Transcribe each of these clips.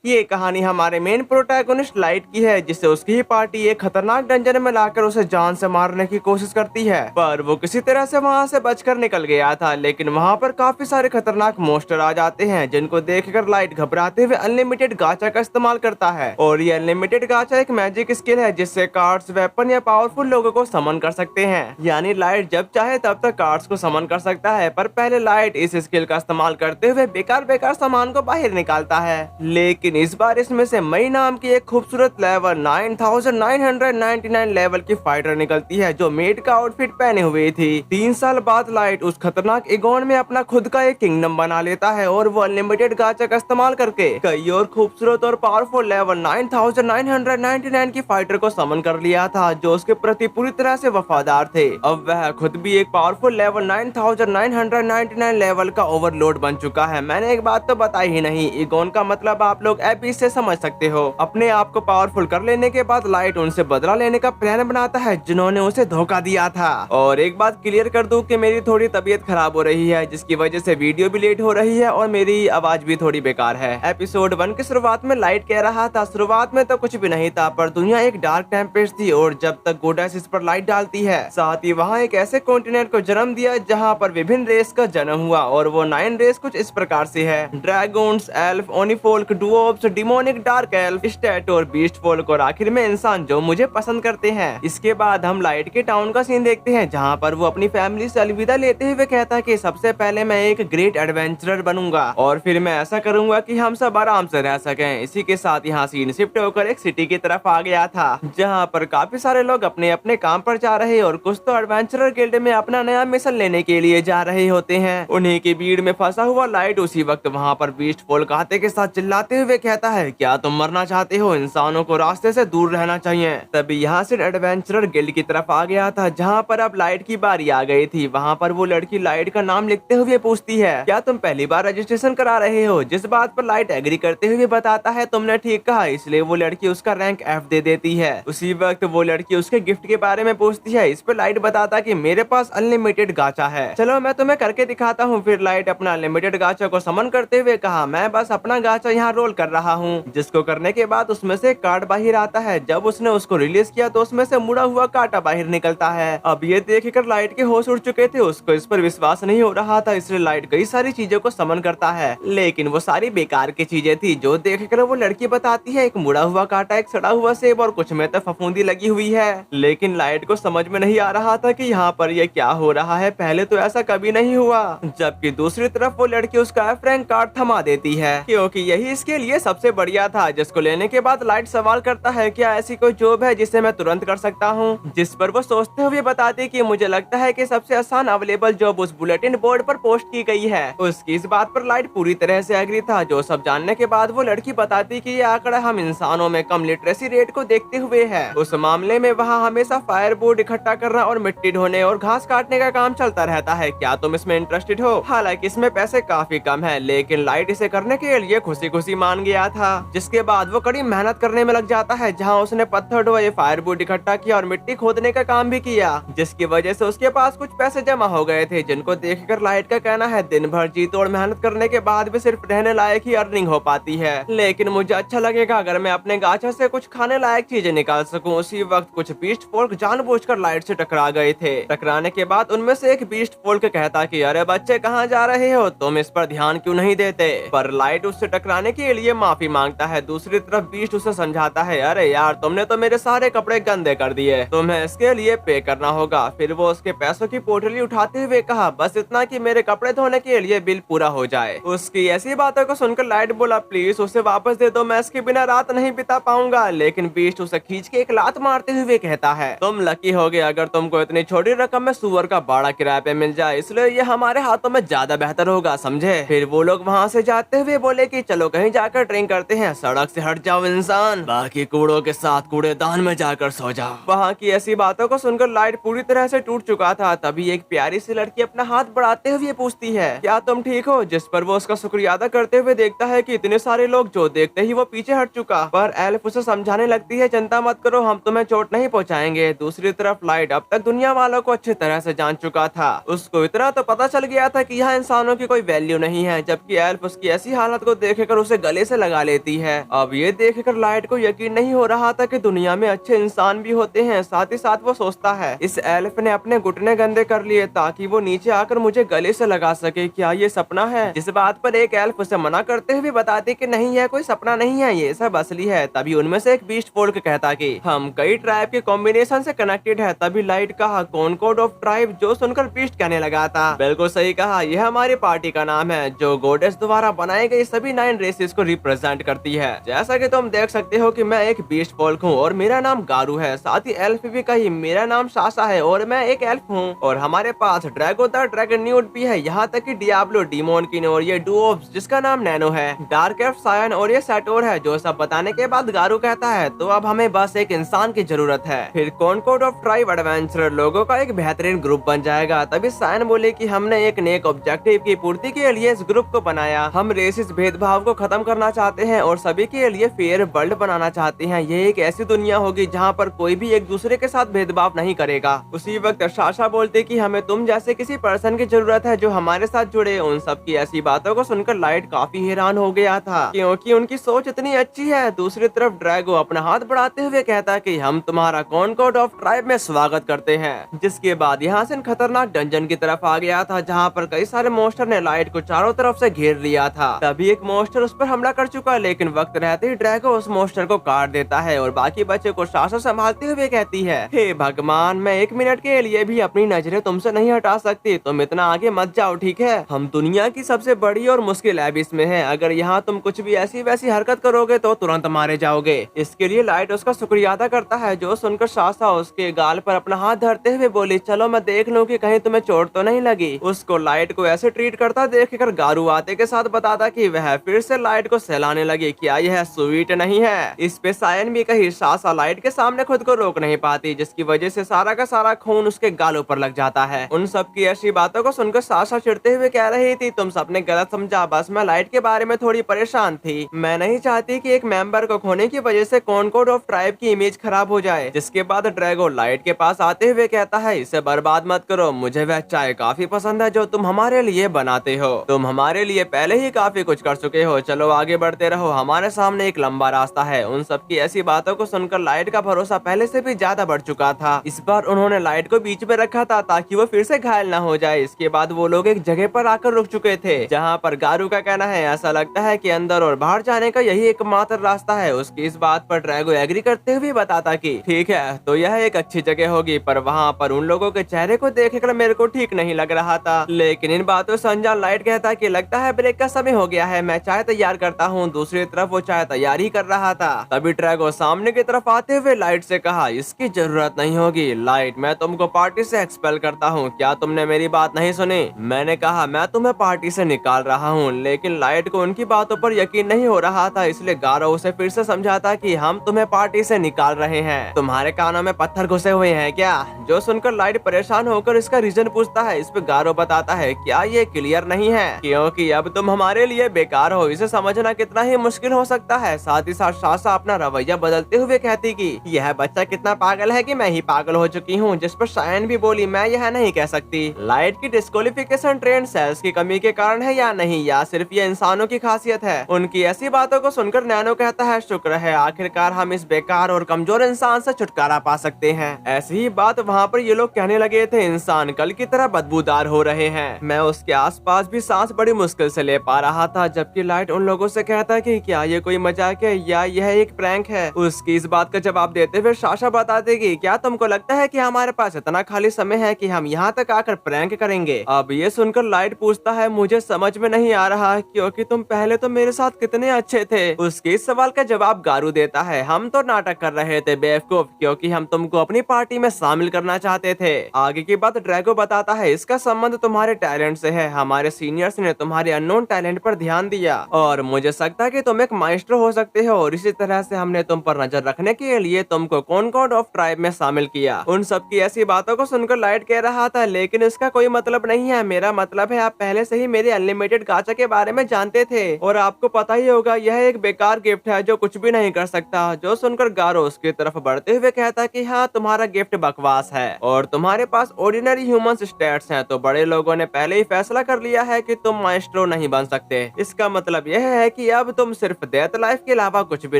ये कहानी हमारे मेन प्रोटैगनिस्ट लाइट की है, जिससे उसकी ही पार्टी एक खतरनाक डंजन में लाकर उसे जान से मारने की कोशिश करती है। पर वो किसी तरह से वहाँ से बचकर निकल गया था, लेकिन वहाँ पर काफी सारे खतरनाक मोस्टर आ जाते हैं, जिनको देखकर लाइट घबराते हुए अनलिमिटेड गाचा का इस्तेमाल करता है। और ये अनलिमिटेड गाचा एक मैजिक स्किल है, जिससे कार्ड्स, वेपन या पावरफुल लोगों को समन कर सकते हैं। यानी लाइट जब चाहे तब तक कार्ड्स को समन कर सकता है, पर पहले लाइट इस स्किल का इस्तेमाल करते हुए बेकार बेकार सामान को बाहर निकालता है। लेकिन इस बार इसमें से मई नाम की एक खूबसूरत लेवल 9999 लेवल की फाइटर निकलती है, जो मेड का आउटफिट पहने हुए थी। 3 साल बाद लाइट उस खतरनाक इगोन में अपना खुद का एक किंगडम बना लेता है, और वो अनलिमिटेड गाचा का इस्तेमाल करके कई और खूबसूरत और पावरफुल लेवल 9999 की फाइटर को समन कर लिया था, जो उसके प्रति पूरी तरह से वफादार थे। अब वह खुद भी एक पावरफुल लेवल 9999 लेवल का ओवरलोड बन चुका है। मैंने एक बात तो बताई ही नहीं, इगोन का मतलब आप लोग एपी से समझ सकते हो। अपने आप को पावरफुल कर लेने के बाद लाइट उनसे बदला लेने का प्लान बनाता है, जिन्होंने उसे धोखा दिया था। और एक बात क्लियर कर दूं कि मेरी थोड़ी तबीयत खराब हो रही है, जिसकी वजह से वीडियो भी लेट हो रही है और मेरी आवाज भी थोड़ी बेकार है। एपिसोड 1 की शुरुआत में लाइट कह रहा था, शुरुआत में तो कुछ भी नहीं था, पर दुनिया एक डार्क टेम्पेस्ट थी, और जब तक गोडेस इस पर लाइट डालती है, साथ ही वहाँ एक ऐसे कॉन्टिनेंट को जन्म दिया जहाँ पर विभिन्न रेस का जन्म हुआ। और वो 9 रेस कुछ इस प्रकार से है: ड्रैगन्स, एल्फ, ओनिफोल्क, डुओब्स, डिमोनिक, डार्क एल्फ, स्टैट और बीस्ट फोल्क, और आखिर में इंसान, जो मुझे पसंद करते हैं। इसके बाद हम लाइट के टाउन का सीन देखते हैं, जहाँ पर वो अपनी फैमिली से अलविदा लेते हुए कहता है कि सबसे पहले मैं एक ग्रेट एडवेंचरर बनूंगा, और फिर मैं ऐसा करूंगा कि हम सब आराम से रह सकें। इसी के साथ यहाँ सीन शिफ्ट होकर एक सिटी की तरफ आ गया था, जहाँ पर काफी सारे लोग अपने अपने काम पर जा रहे, और कुछ तो एडवेंचरर गिल्ड में अपना नया मिशन लेने के लिए जा रहे होते हैं। उन्हीं की भीड़ में फंसा हुआ लाइट उसी वक्त वहाँ पर बीस्ट फोल्क हाथे के साथ चिल्लाते हुए कहता है, क्या तुम मरना चाहते हो? इंसानों को रास्ते से दूर रहना चाहिए। तभी यहाँ से एडवेंचरर गिल्ड की तरफ आ गया था, जहाँ पर अब लाइट की बारी आ गई थी। वहाँ पर वो लड़की लाइट का नाम लिखते हुए पूछती है, क्या तुम पहली बार रजिस्ट्रेशन करा रहे हो? जिस बात पर लाइट एग्री करते हुए बताता है, तुमने ठीक कहा। इसलिए वो लड़की उसका रैंक F दे देती है। उसी वक्त वो लड़की उसके गिफ्ट के बारे में पूछती है। इस पर लाइट बताता कि मेरे पास अनलिमिटेड गाचा है, चलो मैं तुम्हें करके दिखाता हूँ। फिर लाइट अपना अनलिमिटेड गाचा को समन करते हुए कहा, मैं बस अपना गाचा यहाँ रोल कर रहा हूँ। जिसको करने के बाद उसमें से एक कार्ड बाहर आता है। जब उसने उसको रिलीज किया तो उसमें से मुड़ा हुआ कांटा बाहर निकलता है। अब ये देखकर लाइट के होश उड़ चुके थे, उसको इस पर विश्वास नहीं हो रहा था, इसलिए लाइट कई सारी चीजों को समन करता है, लेकिन वो सारी बेकार की चीजें थी। जो देखकर वो लड़की बताती है, एक मुड़ा हुआ कांटा, एक सड़ा हुआ सेब और कुछ में तो फफूंदी लगी हुई है। लेकिन लाइट को समझ में नहीं आ रहा था कि यहाँ पर ये क्या हो रहा है, पहले तो ऐसा कभी नहीं हुआ। जबकि दूसरी तरफ वो लड़की उसका F रैंक कार्ड थमा देती है, क्योंकि यही इसके लिए सबसे बढ़िया था। जिसको लेने के बाद लाइट सवाल करता है, क्या ऐसी कोई जॉब है जिसे मैं तुरंत कर सकता हूँ? जिस पर वो सोचते हुए बताती कि मुझे लगता है कि सबसे आसान अवेलेबल जॉब उस बुलेटिन बोर्ड पर पोस्ट की गई है। उसकी इस बात पर लाइट पूरी तरह से एग्री था। जो सब जानने के बाद वो लड़की बताती कि ये आंकड़ा हम इंसानों में कम लिटरेसी रेट को देखते हुए है। उस मामले में वहाँ हमेशा फायरवुड इकट्ठा करना और मिट्टी ढोने और घास काटने का काम चलता रहता है। क्या तुम इसमें इंटरेस्टेड हो? हालांकि इसमें पैसे काफी कम है, लेकिन लाइट इसे करने के लिए खुशी खुशी मान गया था। जिसके बाद वो कड़ी मेहनत करने में लग जाता है, जहाँ उसने पत्थर ढोए, फायरवुड इकट्ठा किया और मिट्टी खोदने का काम भी किया, जिसकी वजह से उसके पास कुछ पैसे जमा हो गए थे, जिनको देखकर लाइट का कहना है, दिन भर जी तोड़ मेहनत करने के बाद भी सिर्फ रहने लायक ही अर्निंग हो पाती है। लेकिन मुझे अच्छा लगेगा अगर मैं अपने गाचा से कुछ खाने लायक चीजें निकाल सकूं। उसी वक्त कुछ बीस्ट फोल्क जानबूझकर लाइट से टकरा गए थे। टकराने के बाद उनमें से एक बीस्ट फोल्क कहता कि अरे बच्चे कहाँ जा रहे हो, तुम इस पर ध्यान क्यों नहीं देते? पर लाइट उससे टकराने के लिए माफी मांगता है। दूसरी तरफ बीस्ट उसे समझाता है, अरे यार तुमने तो मेरे सारे कपड़े गंदे कर दिए, तुम्हें इसके लिए पे करना होगा। फिर वो उसके पैसों की पोटली उठाते हुए कहा, बस इतना कि मेरे कपड़े धोने के लिए बिल पूरा हो जाए। उसकी ऐसी बातों को सुनकर लाइट बोला, प्लीज उसे वापस दे दो, मैं इसके बिना रात नहीं बिता पाऊंगा। लेकिन बीस्ट उसे खींच के एक लात मारते हुए कहता है, तुम लकी होगे अगर तुमको इतनी छोटी रकम में सुअर का बाड़ा किराए पे मिल जाए, इसलिए ये हमारे हाथों में ज्यादा बेहतर होगा, समझे? फिर वो लोग वहाँ से जाते हुए बोले कि चलो कहीं जाकर ड्रिंक करते हैं, सड़क से हट जाओ इंसान, बाकी कूड़ों के साथ कूड़ेदान में जाकर सो जाओ। वहाँ की ऐसी बातों को सुनकर लाइट पूरी तरह से टूट चुका था। तभी एक प्यारी सी लड़की अपना हाथ बढ़ाते हुए पूछती है, क्या तुम ठीक हो? जिस पर वो उसका शुक्रिया अदा करते हुए देखता है कि इतने सारे लोग, जो देखते ही वो पीछे हट चुका। पर एल्फ उसे समझाने लगती है, चिंता मत करो, हम तुम्हें चोट नहीं पहुँचाएंगे। दूसरी तरफ लाइट अब तक दुनिया वालों को अच्छी तरह से जान चुका था। उसको इतना तो पता चल गया था कि यहाँ इंसानों की कोई वैल्यू नहीं है, जबकि एल्फ उसकी ऐसी हालत को देखकर उसे गले से लगा लेती है। अब ये देखकर लाइट को यकीन नहीं हो रहा था कि दुनिया में अच्छे इंसान भी होते हैं। साथ ही साथ वो सोचता है इस एल्फ ने अपने घुटने गंदे कर लिए ताकि वो नीचे आकर मुझे गले से लगा सके। क्या ये सपना है? जिस बात पर एक एल्फ उसे मना करते हुए बताते कि नहीं, यह कोई सपना नहीं है, ये सब असली है। तभी उनमें से एक बीस्ट फोल्क कहता कि हम कई ट्राइब के कॉम्बिनेशन से कनेक्टेड है। तभी लाइट कहा कॉनकॉर्ड ऑफ ट्राइब, जो सुनकर बीस्ट कहने लगा था बिल्कुल सही कहा, यह हमारी पार्टी का नाम है जो गॉडेस द्वारा बनाए गए सभी 9 रेसेस को रिप्रेजेंट करती है। जैसा कि तुम देख सकते हो कि मैं एक बीस्ट फोल्क हूँ और मेरा नाम गारू है। साथ ही एल्फ भी कही मेरा नाम सासा है और मैं एक एल्फ हूँ। और हमारे पास ड्रैगो द ड्रैगन्यूट भी है, यहाँ तक कि डियाब्लो डीमोन किन और ये डुओब्स जिसका नाम नैनो है, डार्क एल्फ सायन और ये सैटोर है। जो सब बताने के बाद गारू कहता है तो अब हमें बस एक इंसान की जरूरत है, फिर कॉनकॉर्ड ऑफ ट्राइब एडवेंचरर लोगों का एक बेहतरीन ग्रुप बन जाएगा। तभी सायन बोले कि हमने एक नेक ऑब्जेक्टिव की पूर्ति के लिए इस ग्रुप को बनाया। हम रेसिस भेदभाव को खत्म करना चाहते हैं और सभी के लिए फेयर वर्ल्ड बनाना चाहते हैं। ये एक ऐसी दुनिया होगी जहाँ पर कोई भी एक दूसरे के साथ भेदभाव नहीं करेगा। उसी वक्त साशा बोलते कि हमें तुम जैसे किसी पर्सन की जरूरत है जो हमारे साथ जुड़े। उन सब की ऐसी बातों को सुनकर लाइट काफी हैरान हो गया था क्योंकि उनकी सोच इतनी अच्छी है। दूसरी तरफ ड्रैगो अपना हाथ बढ़ाते हुए कहता कि हम तुम्हारा कॉनकॉर्ड ऑफ ट्राइब में स्वागत करते हैं। जिसके बाद यहाँ से खतरनाक डंजन की तरफ आ गया था जहाँ पर कई सारे मॉन्स्टर ने लाइट को चारों तरफ से घेर लिया था। तभी एक मॉन्स्टर उस पर हमला कर चुका, लेकिन वक्त रहते ही ड्रैगो उस मॉन्स्टर को काट देता है और बाकी बच्चे को साशा संभालते हुए कहती है हे भगवान, मैं 1 मिनट के लिए भी अपनी नजरें तुमसे नहीं हटा सकती। तुम इतना आगे मत जाओ, ठीक है? हम दुनिया की सबसे बड़ी और मुश्किल एबिस में है। अगर यहाँ तुम कुछ भी ऐसी वैसी हरकत करोगे तो तुरंत मारे जाओगे। इसके लिए लाइट उसका शुक्रिया अदा करता है। जो सुनकर साशा उसके गाल पर अपना हाथ धरते हुए बोली चलो मैं देख लूं कि कहीं तुम्हें चोट तो नहीं लगी। उसको लाइट को ऐसे ट्रीट करता देखकर गारू आते के साथ बताता कि वह फिर से लाइट को सहलाने लगी। क्या यह स्वीट नहीं है? इस पे सायन भी कही साशा लाइट के सामने खुद को रोक नहीं पाती, जिसकी वजह से सारा का सारा खून उसके गालों पर लग जाता है। उन सब की ऐसी बातों को सुनकर साशा चिढ़ते हुए कह रही थी तुम सबने गलत समझा, बस मैं लाइट के बारे में थोड़ी परेशान थी। मैं नहीं चाहती कि एक मेंबर को खोने की वजह से कॉनकॉर्ड ऑफ ट्राइब की इमेज खराब हो जाए। जिसके बाद ड्रैगो लाइट के पास आते हुए कहता है इसे बर्बाद मत करो, मुझे वह चाय काफी पसंद है जो तुम हमारे लिए बनाते हो। तुम हमारे लिए पहले ही काफी कुछ कर चुके हो, चलो आगे बढ़ते रहो, हमारे सामने एक लंबा रास्ता है। उन सब की ऐसी बातों को सुनकर लाइट का भरोसा पहले से भी ज्यादा बढ़ चुका था। इस बार उन्होंने लाइट को बीच में रखा था ताकि वो फिर से घायल न हो जाए। इसके बाद वो लोग एक जगह पर आकर रुक चुके थे जहाँ पर गारू का कहना है ऐसा लगता है कि अंदर और बाहर जाने का यही एकमात्र रास्ता है। उसकी इस बात पर ड्रैगो एग्री करते हुए बताता कि ठीक है तो यह एक अच्छी जगह होगी, पर वहाँ पर उन लोगों के चेहरे को देखकर मेरे को ठीक नहीं लग रहा था। लेकिन इन बातों से अनजान लाइट कहता कि लगता है ब्रेक का समय हो गया है, मैं चाय तैयार करता हूँ। दूसरी तरफ वो चाय तैयार ही कर रहा था। तभी ड्रैगो सामने की तरफ आते हुए लाइट से कहा इसकी जरूरत नहीं होगी लाइट, मैं तुमको पार्टी से एक्सपेल करता हूँ। क्या तुमने मेरी बात नहीं सुनी? मैंने कहा मैं तुम्हें पार्टी से निकाल रहा हूँ। लेकिन लाइट को उनकी बातों पर यकीन नहीं हो रहा था, इसलिए गारो उसे फिर से समझाता कि हम तुम्हें पार्टी से निकाल रहे हैं, तुम्हारे कानों में पत्थर घुसे हुए हैं क्या? जो सुनकर लाइट परेशान होकर इसका रीजन पूछता है। इस पे गारो बताता है क्या ये क्लियर नहीं है क्योंकि अब तुम हमारे लिए बेकार हो, इसे समझना कितना ही मुश्किल हो सकता है। साथ ही साथ साशा अपना रवैया बदलते हुए कहती कि यह बच्चा कितना पागल है कि मैं ही पागल हो चुकी हूँ। जिस पर सायन भी बोली मैं यह नहीं कह सकती लाइट की डिस्क्वालिफिकेशन ट्रेन सेल्स की कमी के कारण है या नहीं, या सिर्फ ये इंसानों की खासियत है। उनकी ऐसी बातों को सुनकर नैनो कहता है शुक्र है आखिरकार हम इस बेकार और कमजोर इंसान से छुटकारा पा सकते हैं। ऐसी ही बात वहाँ पर ये लोग कहने लगे थे इंसान कल की तरह बदबूदार हो रहे हैं। मैं उसके आसपास भी सांस बड़ी मुश्किल से ले पा रहा था, जबकि लाइट उन लोगों से कहता कि क्या ये कोई मजाक है या यह एक प्रैंक है। उसकी इस बात का जवाब देते हुए साशा बताते कि क्या तुमको लगता है कि हमारे पास इतना खाली समय है कि हम यहाँ तक आकर प्रैंक करेंगे? अब ये सुनकर लाइट पूछता है मुझे समझ में नहीं आ रहा क्योंकि तुम पहले तो मेरे साथ कितने अच्छे थे। उसके इस सवाल का जवाब गारू देता है हम तो नाटक कर रहे थे बेवकूफ, क्योंकि हम तुमको अपनी पार्टी में शामिल करना चाहते थे। आगे की बात ड्रैगो बताता है इसका संबंध तुम्हारे टैलेंट से है। हमारे सीनियर्स ने तुम्हारे अननोन टैलेंट पर ध्यान दिया और मुझे लगता है कि तुम एक माइस्ट्रो हो सकते हो, और इसी तरह से हमने तुम पर नजर रखने के लिए तुमको कॉनकॉर्ड ऑफ ट्राइब में शामिल किया। उन सब की ऐसी बातों को सुनकर लाइट कह रहा था लेकिन इसका कोई मतलब नहीं है, मेरा मतलब है आप पहले से ही मेरे अनलिमिटेड गाचा के बारे में जानते थे और आपको पता ही होगा यह एक बेकार गिफ्ट है जो कुछ भी नहीं कर सकता। जो सुनकर गारो उसकी तरफ बढ़ते हुए कहता कि हाँ तुम्हारा गिफ्ट बकवास है और तुम्हारे पास ऑर्डिनरी ह्यूमन स्टेट्स हैं, तो बड़े लोगों ने पहले ही फैसला कर लिया है कि तुम माइस्ट्रो नहीं बन सकते। इसका मतलब यह है कि कि अब तुम सिर्फ डेथ लाइफ के अलावा कुछ भी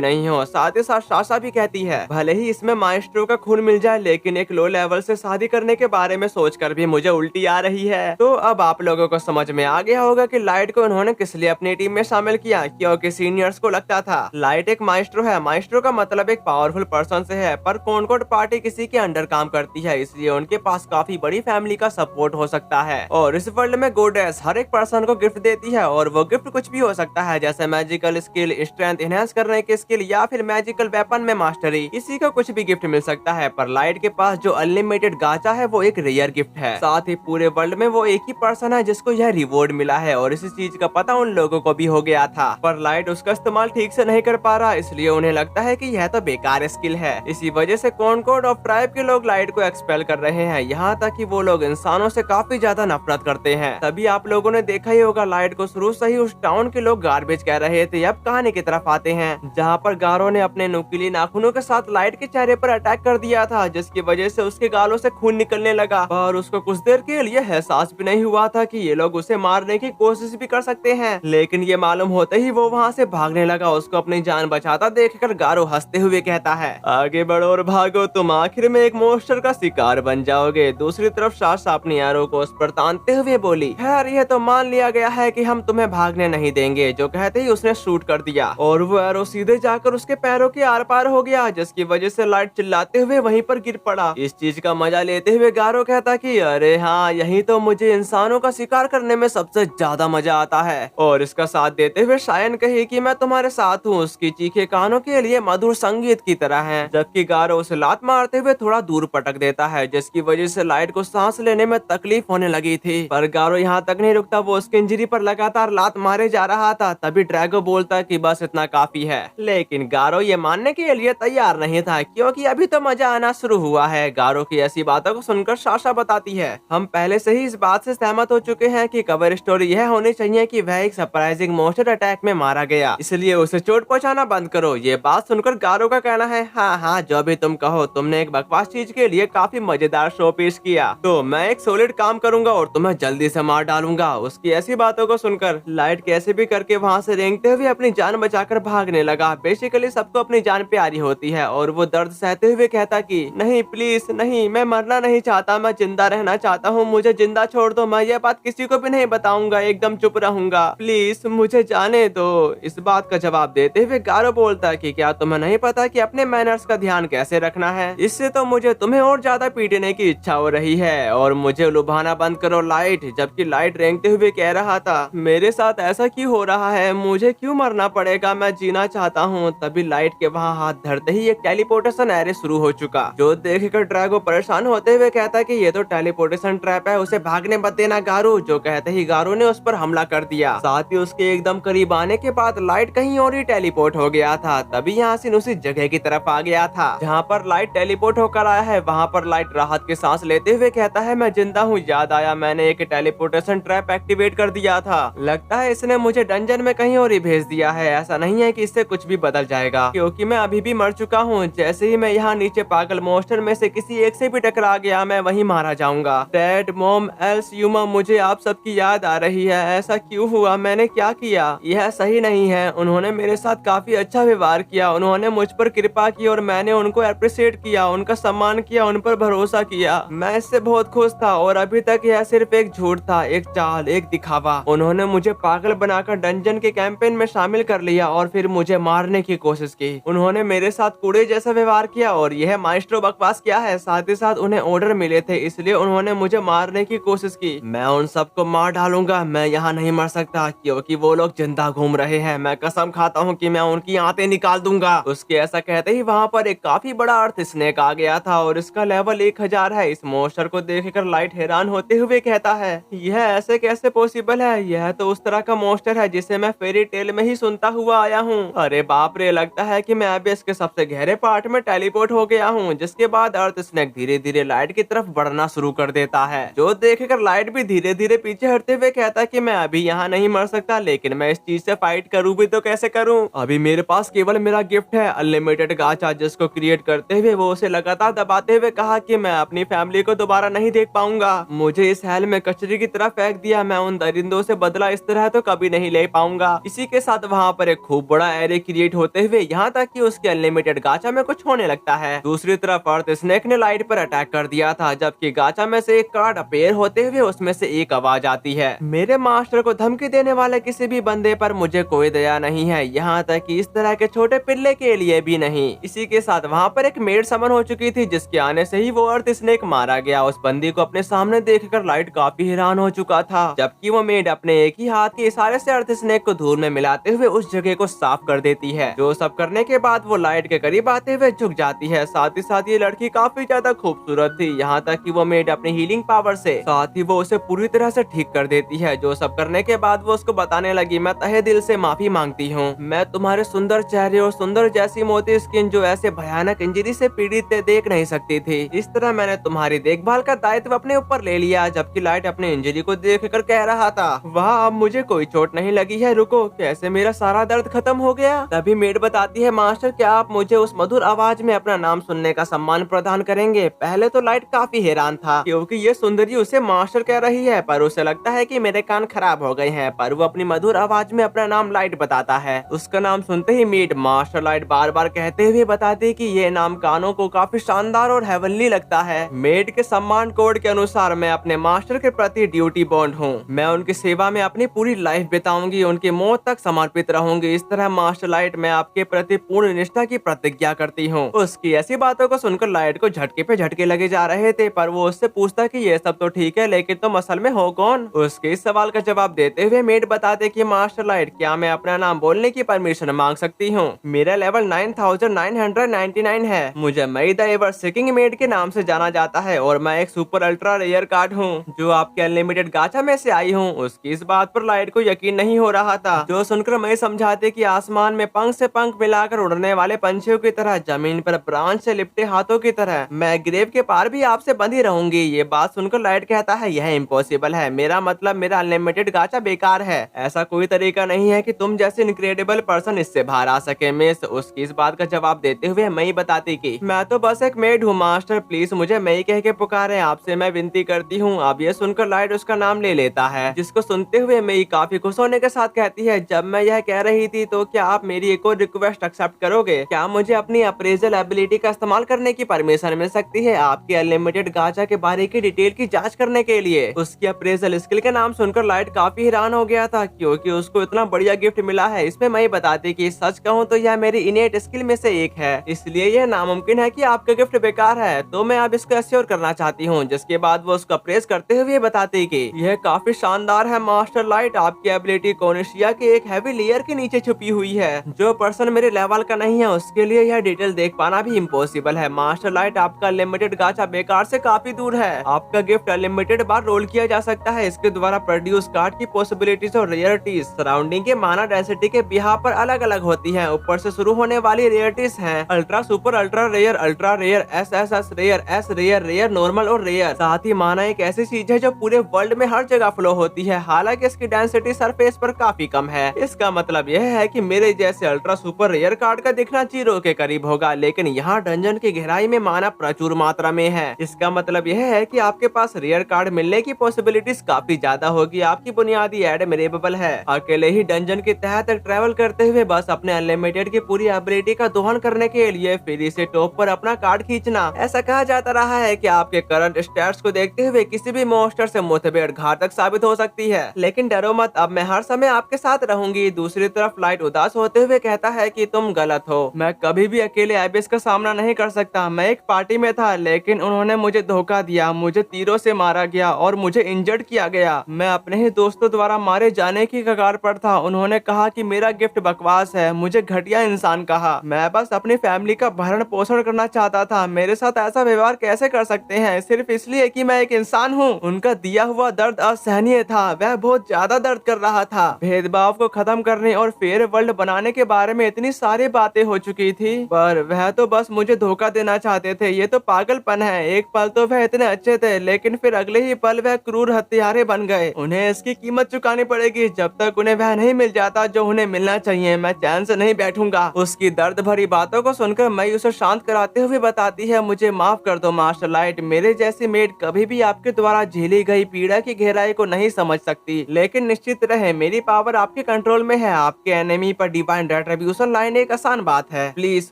नहीं हो। साथ ही साथ साशा भी कहती है भले ही इसमें माइस्ट्रो का खून मिल जाए, लेकिन एक लो लेवल से शादी करने के बारे में सोचकर भी मुझे उल्टी आ रही है। तो अब आप लोगों को समझ में आ गया होगा कि लाइट को उन्होंने किस लिए अपनी टीम में शामिल किया, क्योंकि सीनियर्स को लगता था लाइट एक माइस्ट्रो है। माइस्ट्रो का मतलब एक पावरफुल पर्सन से है, पर कॉनकॉर्ड पार्टी किसी के अंडर काम करती है, इसलिए उनके पास काफी बड़ी फैमिली का सपोर्ट हो सकता है। और इस वर्ल्ड में गोडेस हर एक पर्सन को गिफ्ट देती है, और वो गिफ्ट कुछ भी हो सकता है, जैसे मैजिकल स्किल, स्ट्रेंथ इनहेंस करने की स्किल, या फिर मैजिकल वेपन में मास्टरी। किसी को कुछ भी गिफ्ट मिल सकता है, पर लाइट के पास जो अनलिमिटेड गाचा है वो एक रेयर गिफ्ट है। साथ ही पूरे वर्ल्ड में वो एक ही पर्सन है जिसको यह रिवॉर्ड मिला है, और इसी चीज का पता उन लोगों को भी हो गया था, पर लाइट उसका इस्तेमाल ठीक से नहीं कर पा रहा, इसलिए उन्हें लगता है कि यह तो बेकार स्किल है। इसी वजह से कॉनकॉर्ड ऑफ ट्राइब के लोग लाइट को एक्सपेल कर रहे हैं, यहाँ तक कि वो लोग इंसानों से काफी ज्यादा नफरत करते हैं। तभी आप लोगों ने देखा ही होगा लाइट को शुरू से ही उस टाउन के लोग गार्बेज कह रहे थे। अब कहानी की तरफ आते हैं, जहाँ पर गारो ने अपने नुकीली नाखूनों के साथ लाइट के चेहरे पर अटैक कर दिया था, जिसकी वजह से उसके गालों से खून निकलने लगा, और उसको कुछ देर के लिए एहसास भी नहीं हुआ था कि ये लोग उसे मारने की कोशिश भी कर सकते हैं। लेकिन ये मालूम होते ही वो वहाँ से भागने लगा। उसको अपनी जान बचाता देखकर गारो हंसते हुए कहता है, आगे बढ़ो और भागो, तुम आखिर में एक मोस्टर का शिकार बन जाओगे। दूसरी तरफ साशा अपनी एरो को उस पर तानते हुए बोली, खैर ये तो मान लिया गया है कि हम तुम्हें भागने नहीं देंगे। जो कहते ही उसने शूट कर दिया, और वो एरो सीधे जाकर उसके पैरों के आर पार हो गया, जिसकी वजह से लाइट चिल्लाते हुए वहीं पर गिर पड़ा। इस चीज का मजा लेते हुए गारो कहता कि अरे हाँ, यही तो मुझे इंसानों का शिकार करने में सबसे ज्यादा मजा आता है। और इसका साथ देते हुए शायन कही कि मैं तुम्हारे साथ हूँ। उसकी चीखे कानों के लिए मधुर संगीत की तरह है, जबकि गारो उसे लात मारते हुए थोड़ा दूर पटक देता है, जिसकी वजह से लाइट को सांस लेने में तकलीफ होने लगी थी। पर गारो यहाँ तक नहीं रुकता, वो उसकी इंजरी पर लगातार लात मारे जा रहा था। तभी ड्रैगो बोलता कि बस इतना काफी है, लेकिन गारो ये मानने के लिए तैयार नहीं था, क्योंकि अभी तो मजा आना शुरू हुआ है। गारो की ऐसी बातों को सुनकर साशा बताती है, हम पहले से ही इस बात से सहमत हो चुके हैं कि कवर स्टोरी यह होनी चाहिए कि वह एक सरप्राइजिंग मॉन्स्टर अटैक में मारा गया, इसलिए उसे चोट पहुंचाना बंद करो। ये बात सुनकर गारो का कहना है, हाँ हाँ जो भी तुम कहो, तुमने एक बकवास चीज के लिए काफी मजेदार शो पेश किया, तो मैं एक सॉलिड काम करूंगा और तुम्हें जल्दी से मार डालूंगा। उसकी ऐसी बातों को सुनकर लाइट कैसे भी करके वहाँ से रेंगते हुए अपनी जान बचाकर भागने लगा। बेसिकली सबको अपनी जान प्यारी होती है, और वो दर्द सहते हुए कहता कि नहीं प्लीज नहीं, मैं मरना नहीं चाहता, मैं जिंदा रहना चाहता हूँ, मुझे जिंदा छोड़ दो, मैं ये बात किसी को भी नहीं बताऊंगा, एकदम चुप रहूंगा, प्लीज मुझे जाने दो। इस बात का जवाब देते हुए गारो बोलता है कि क्या तुम्हें नहीं पता कि अपने मैनर्स का ध्यान कैसे रखना है? इससे तो मुझे तुम्हें और ज्यादा पीटने की इच्छा हो रही है, और मुझे लुभाना बंद करो लाइट। जबकि लाइट रेंगते हुए कह रहा था, मेरे साथ ऐसा क्यों हो रहा है, मुझे क्यों मरना पड़ेगा, मैं जीना चाहता हूँ। तभी लाइट के वहाँ हाथ धरते ही एक टेलीपोर्टेशन एरे शुरू हो चुका, जो देखकर ड्रैगो परेशान होते हुए कहता कि ये तो टेलीपोर्टेशन ट्रैप है, उसे भागने मत देना गारो। जो कहते ही गारो ने उस पर हमला कर दिया। साथ ही उसके एकदम करीब आने के बाद लाइट कहीं और ही टेलीपोर्ट हो गया था। तभी यासिन उसी जगह की तरफ आ गया था जहाँ पर लाइट टेलीपोर्ट होकर आया है। वहाँ पर लाइट राहत की सांस लेते हुए कहता है, मैं जिंदा हूँ, याद आया मैंने एक टेलीपोर्टेशन ट्रैप एक्टिवेट कर दिया था, लगता है इसने मुझे डंजन में कहीं और ही भेज दिया है। ऐसा नहीं है कि इससे कुछ भी बदल जाएगा, क्योंकि मैं अभी भी मर चुका हूँ। जैसे ही मैं यहाँ नीचे पागल मॉन्स्टर में से किसी एक से भी टकरा गया, मैं वहीं मारा जाऊंगा। डैड, मॉम, एल्स, यूमा, मुझे आप सबकी याद आ रही है। ऐसा क्यों हुआ, मैंने क्या किया? यह सही नहीं है। उन्होंने मेरे साथ काफी अच्छा व्यवहार किया, उन्होंने मुझ पर कृपा की और मैंने उनको अप्रिशिएट किया, उनका सम्मान किया, उन पर भरोसा किया। मैं इससे बहुत खुश था, और अभी तक यह सिर्फ एक झूठ था, एक चाल, एक दिखावा। उन्होंने मुझे पागल बनाकर डंजन के कैंपेन में शामिल कर लिया और फिर मुझे मारने की कोशिश की। उन्होंने मेरे साथ कूड़े जैसा व्यवहार किया, और यह माइस्ट्रो बकवास क्या है। साथ ही साथ उन्हें ऑर्डर मिले थे, इसलिए उन्होंने मुझे मारने की कोशिश की। मैं उन सबको मार डालूंगा, मैं यहाँ नहीं मर सकता, क्योंकि वो लोग जिंदा घूम रहे हैं। मैं कसम खाता हूँ कि मैं उनकी आंतें निकाल दूंगा। उसके ऐसा कहते ही वहाँ पर एक काफी बड़ा अर्थ स्नेक आ गया था, और इसका लेवल 1000 है। इस मॉन्स्टर को देखकर लाइट हैरान होते हुए कहता है, यह ऐसे कैसे पॉसिबल है? यह तो उस तरह का मॉन्स्टर है जिसे मैं फेरी टेल में ही सुनता हुआ आया हूँ। अरे बाप रे, लगता है कि मैं अभी इसके सबसे गहरे पार्ट में टेलीपोर्ट हो गया हूँ। जिसके बाद अर्थ स्नेक धीरे धीरे लाइट की तरफ बढ़ना शुरू कर देता है, जो देखकर लाइट भी धीरे धीरे पीछे हटते हुए कहता है कि मैं अभी यहाँ नहीं मर सकता, लेकिन मैं इस चीज से फाइट करूँ भी तो कैसे करूँ? अभी मेरे पास केवल मेरा गिफ्ट है, अनलिमिटेड गाचा, जिसको क्रिएट करते हुए वो उसे लगातार दबाते हुए कहा कि मैं अपनी फैमिली को दोबारा नहीं देख पाऊंगा। मुझे इस हेल में कचरे की तरह फेंक दिया, मैं उन दरिंदों से बदला इस तरह तो कभी नहीं ले पाऊंगा। इसी के साथ वहाँ पर एक खूब बड़ा एरे क्रिएट होते हुए यहाँ तक कि उसके अनलिमिटेड गाचा में कुछ होने लगता है। दूसरी तरफ अर्थ स्नेक ने लाइट पर अटैक कर दिया था, जबकि गाचा में से एक कार्ड अपेयर होते हुए उसमें से एक आवाज आती है, मेरे मास्टर को धमकी देने वाले किसी भी बंदे पर मुझे कोई दया नहीं है, यहाँ तक कि इस तरह के छोटे पिल्ले के लिए भी नहीं। इसी के साथ वहाँ पर एक मेड समन हो चुकी थी, जिसके आने से ही वो अर्थ स्नेक मारा गया। उस बंदी को अपने सामने देखकर लाइट काफी हैरान हो चुका था, जबकि वो मेड अपने एक ही हाथ के इशारे से अर्थ स्नेक को धूल में मिलाते हुए उस जगह को साफ कर देती है। जो सब करने के बाद वो लाइट के करीब आते हुए झुक जाती है। साथ ही साथ ये लड़की काफी ज्यादा खूबसूरत थी, यहाँ तक कि वो मेड अपनी हीलिंग पावर से साथ ही वो उसे पूरी तरह से ठीक कर देती है। जो सब करने के बाद वो उसको बताने लगी, मैं तहे दिल से माफी मांगती हूँ, मैं तुम्हारे सुंदर चेहरे और सुंदर जैसी मोटी स्किन जो ऐसे भयानक इंजरी से पीड़ित देख नहीं सकती थी, इस तरह मैंने तुम्हारी देखभाल का दायित्व अपने ऊपर ले लिया। जबकि लाइट अपने इंजरी को देख कर कह रहा था, वाह अब मुझे कोई चोट नहीं लगी है, रुको कैसे मेरा सारा दर्द खत्म हो गया। तभी मेड बताती है, मास्टर क्या आप मुझे उस मधुर आवाज में अपना नाम सुनने का सम्मान प्रदान करेंगे। पहले तो लाइट काफी हैरान था, क्योंकि ये सुंदरी उसे मास्टर कह रही है, पर उसे लगता है कि मेरे कान खराब हो गए हैं। पर वो अपनी मधुर आवाज में अपना नाम लाइट बताता है। उसका नाम सुनते ही मेड मास्टर लाइट बार बार कहते हुए बताती कि ये नाम कानों को काफी शानदार और हेवनली लगता है। मेड के सम्मान कोड के अनुसार मैं अपने मास्टर के प्रति ड्यूटी बॉन्ड हूँ, मैं उनकी सेवा में अपनी पूरी लाइफ बिताऊंगी, उनकी मौत तक समर्पित रहूंगी। इस तरह मास्टर लाइट मैं आपके प्रति पूर्ण निष्ठा की प्रतिज्ञा करती हूँ। उसकी ऐसी बातों को सुनकर लाइट को झटके पे झटके लगे जा रहे थे, पर वो उससे पूछता कि ये सब तो ठीक है, लेकिन तुम असल में हो कौन। उसके इस सवाल का जवाब देते हुए मेड बताते कि मास्टर लाइट क्या मैं अपना नाम बोलने की परमिशन मांग सकती हूँ। मेरा लेवल 9999 है, मुझे मई द एवर सीकिंग मेड के नाम से जाना जाता है और मैं एक सुपर अल्ट्रा रेयर कार्ड हूँ जो आपके अनलिमिटेड गाचा में से आई हूँ। उसकी इस बात पर लाइट को यकीन नहीं हो रहा था। जो सुनकर मई समझाते कि आसमान में पंख से पंख मिलाकर उड़ने वाले पंछियों की तरह, जमीन पर ब्रांच से लिपटे हाथों की तरह मैं ग्रेव के पार भी आपसे बंधी रहूंगी। ये बात सुनकर लाइट कहता है, यह इम्पॉसिबल है, मेरा मतलब मेरा अनलिमिटेड गाचा बेकार है, ऐसा कोई तरीका नहीं है कि तुम जैसे इनक्रेडिबल पर्सन इससे बाहर आ सके। मिस उसकी इस बात का जवाब देते हुए मई बताती कि मैं तो बस एक मेड हूँ, मास्टर प्लीज मुझे मई कह के पुकारे, आपसे मैं विनती करती हूँ। अब ये सुनकर लाइट उसका नाम ले लेता है, जिसको सुनते हुए मई काफी खुश होने के साथ कहती है, जब मैं यह कह रही थी तो क्या आप मेरी एक और रिक्वेस्ट एक्सेप्ट करोगे? क्या मुझे अपनी अप्रेजल एबिलिटी का इस्तेमाल करने की परमिशन मिल सकती है आपके अनलिमिटेड गाचा के बारे की डिटेल की जांच करने के लिए? उसकी अप्रेजल स्किल के नाम सुनकर लाइट काफी हैरान हो गया था, क्योंकि उसको इतना बढ़िया गिफ्ट मिला है। इसमें मैं बताती कि सच कहूँ तो यह मेरी इनेट स्किल में से एक है, इसलिए यह नामुमकिन है कि आपका गिफ्ट बेकार है, तो मैं अब इसको एश्योर करना चाहती हूँ। जिसके बाद वो उसको अप्रेज करते हुए बताती कि यह काफी शानदार है मास्टर लाइट, आपकी एबिलिटी कोनिशिया के एक हैवी लेयर के नीचे छुपी हुई है। जो पर्सन मेरे लेवल का नहीं है उसके लिए यह डिटेल देख पाना भी इम्पॉसिबल है। मास्टर लाइट आपका अनलिमिटेड गाचा बेकार से काफी दूर है, आपका गिफ्ट अनलिमिटेड बार रोल किया जा सकता है। इसके द्वारा प्रोड्यूस कार्ड की पॉसिबिलिटीज और रेयरिटीज सराउंडिंग के माना डेंसिटी के बिहार पर अलग अलग होती है। ऊपर से शुरू होने वाली रेयरिटीज हैं ultra super ultra rare S rare S rare rare normal और रेयर। साथ ही माना एक ऐसी चीज है जो पूरे वर्ल्ड में हर जगह फ्लो होती है, हालांकि इसकी डेंसिटी सरफेस पर काफी कम है। इसका मतलब यह है कि मेरे जैसे अल्ट्रा सुपर रेयर कार्ड का दिखना 0 के करीब होगा, लेकिन यहाँ डंजन की गहराई में माना प्रचुर मात्रा में है। इसका मतलब यह है कि आपके पास रेयर कार्ड मिलने की पॉसिबिलिटीज काफी ज्यादा होगी। आपकी बुनियादी एडमिरेबल है, अकेले ही डंजन के तहत ट्रेवल करते हुए बस अपने अनलिमिटेड की पूरी एबिलिटी का दोहन करने के लिए फिर से टॉप पर अपना कार्ड खींचना। ऐसा कहा जाता रहा है कि आपके करंट स्टैट्स को देखते हुए किसी भी मॉन्स्टर से मुठभेड़ घातक साबित हो सकती है, लेकिन डरो मत, अब मैं हर समय आपके साथ रहूंगी। दूसरी तरफ लाइट उदास होते हुए कहता है कि तुम गलत हो, मैं कभी भी अकेले एबिस का सामना नहीं कर सकता। मैं एक पार्टी में था, लेकिन उन्होंने मुझे धोखा दिया, मुझे तीरों से मारा गया और मुझे इंजर्ड किया गया। मैं अपने ही दोस्तों द्वारा मारे जाने की कगार पर था। उन्होंने कहा कि मेरा गिफ्ट बकवास है, मुझे घटिया इंसान कहा। मैं बस अपनी फैमिली का भरण पोषण करना चाहता था। मेरे साथ ऐसा व्यवहार कैसे कर सकते हैं सिर्फ इसलिए कि मैं एक इंसान हूँ? उनका दिया हुआ दर्द असहनीय था, वह बहुत ज्यादा दर्द कर रहा था। भेदभाव को खत्म करने और फेयर वर्ल्ड बनाने के बारे में इतनी सारी बातें हो चुकी थी, पर वह तो बस मुझे धोखा देना चाहते थे। ये तो पागलपन है। एक पल तो वह इतने अच्छे थे, लेकिन फिर अगले ही पल वह क्रूर हत्यारे बन गए। उन्हें इसकी कीमत चुकानी पड़ेगी। जब तक उन्हें वह नहीं मिल जाता जो उन्हें मिलना चाहिए, मैं चैन से नहीं बैठूंगा। उसकी दर्द भरी बातों को सुनकर मई उसे शांत कराते हुए बताती है, मुझे माफ कर दो मास्टर लाइट, मेरे जैसी मेड कभी भी आपके द्वारा झेली गई पीड़ा की गहराई को नहीं समझ सकती, लेकिन निश्चित रहे मेरी पावर आपकी आपके कंट्रोल में है। आपके एनिमी पर डिवाइन रेट्रिब्यूशन लाइन एक आसान बात है। प्लीज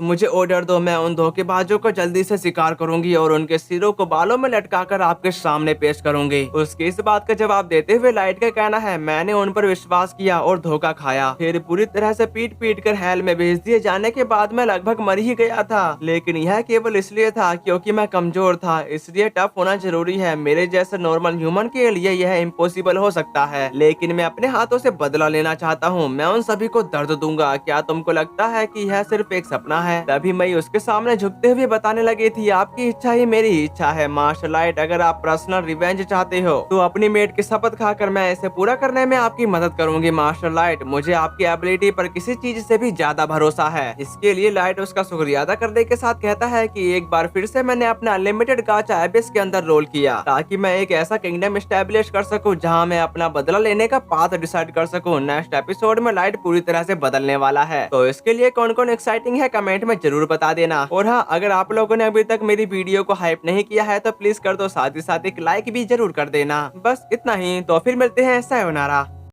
मुझे ऑर्डर दो, मैं उन धोखेबाजों को जल्दी से शिकार करूंगी और उनके सिरों को बालों में लटकाकर आपके सामने पेश करूंगी। उसके इस बात का जवाब देते हुए लाइट का कहना है, मैंने उन पर विश्वास किया और धोखा खाया, फिर पूरी तरह से पीट पीट कर हेल में भेज दिए जाने के बाद मैं लगभग मर ही गया था। लेकिन यह केवल इसलिए था क्योंकि मैं कमजोर था, इसलिए टफ होना जरूरी है। मेरे जैसे नॉर्मल ह्यूमन के लिए यह इम्पॉसिबल हो सकता है, लेकिन मैं अपने हाथों से बदला लेना चाहता हूँ। मैं उन सभी को दर्द दूंगा। क्या तुमको लगता है कि यह सिर्फ एक सपना है? तभी मैं उसके सामने झुकते हुए बताने लगी थी, आपकी इच्छा ही मेरी इच्छा है मास्टर लाइट। अगर आप पर्सनल रिवेंज चाहते हो तो अपनी मेट की शपथ खाकर मैं इसे पूरा करने में आपकी मदद करूंगी मास्टर लाइट। मुझे आपकी एबिलिटी पर किसी चीज से भी ज्यादा भरोसा है। इसके लिए लाइट उसका शुक्रिया अदा करने के साथ कहता है कि एक बार फिर से मैंने अपना अनलिमिटेड गाचा एबिस के अंदर रोल किया ताकि मैं एक ऐसा किंगडम एस्टेब्लिश कर सकूं जहां मैं अपना बदला लेने का पाथ डिसाइड कर सकूं। नेक्स्ट एपिसोड में लाइट पूरी तरह से बदलने वाला है, तो इसके लिए कौन कौन एक्साइटिंग है कमेंट में जरूर बता देना। और हाँ, अगर आप लोगों ने अभी तक मेरी वीडियो को हाइप नहीं किया है तो प्लीज कर दो, साथ ही साथ एक लाइक भी जरूर कर देना। बस इतना ही, तो फिर मिलते हैं, सायोनारा।